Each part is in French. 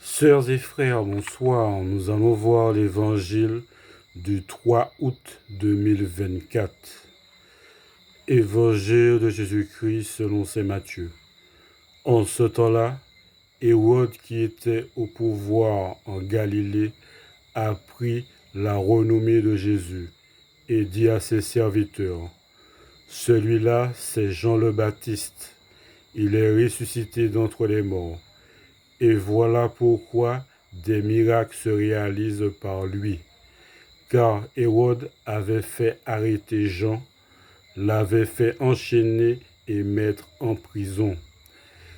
Sœurs et frères, bonsoir. Nous allons voir l'évangile du 3 août 2024. Évangile de Jésus-Christ selon saint Matthieu. En ce temps-là, Hérode, qui était au pouvoir en Galilée, apprit la renommée de Jésus et dit à ses serviteurs: celui-là, c'est Jean le Baptiste. Il est ressuscité d'entre les morts. Et voilà pourquoi des miracles se réalisent par lui. Car Hérode avait fait arrêter Jean, l'avait fait enchaîner et mettre en prison.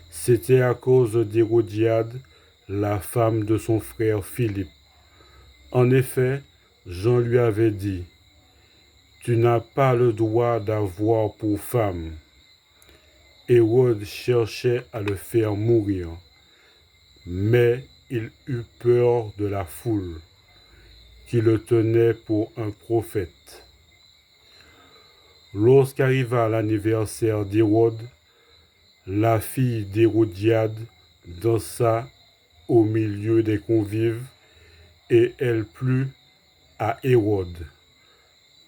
C'était à cause d'Hérodiade, la femme de son frère Philippe. En effet, Jean lui avait dit: tu n'as pas le droit d'avoir pour femme. Hérode cherchait à le faire mourir, mais il eut peur de la foule, qui le tenait pour un prophète. Lorsqu'arriva l'anniversaire d'Hérode, la fille d'Hérodiade dansa au milieu des convives, et elle plut à Hérode.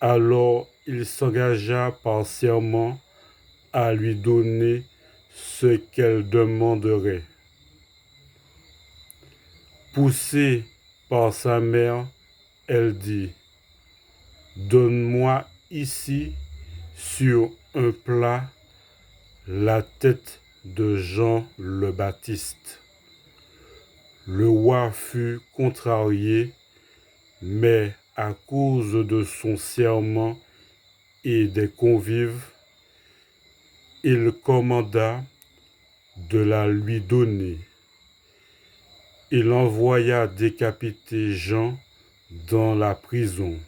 Alors il s'engagea par serment à lui donner ce qu'elle demanderait. Poussée par sa mère, elle dit: donne-moi ici, sur un plat, la tête de Jean le Baptiste. Le roi fut contrarié, mais à cause de son serment et des convives, il commanda de la lui donner. Il envoya décapiter Jean dans la prison.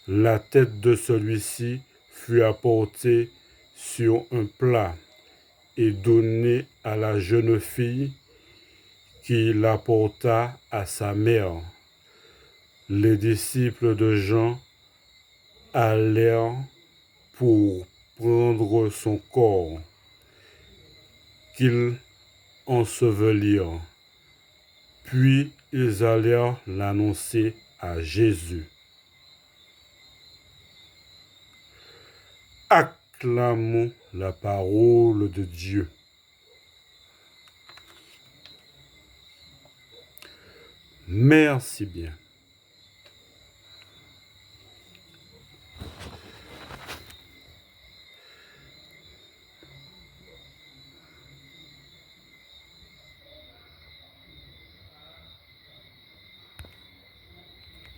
La tête de celui-ci fut apportée sur un plat et donnée à la jeune fille, qui l'apporta à sa mère. Les disciples de Jean allèrent pour prendre son corps, qu'ils ensevelirent. Puis ils allèrent l'annoncer à Jésus. Acclamons la parole de Dieu. Merci bien.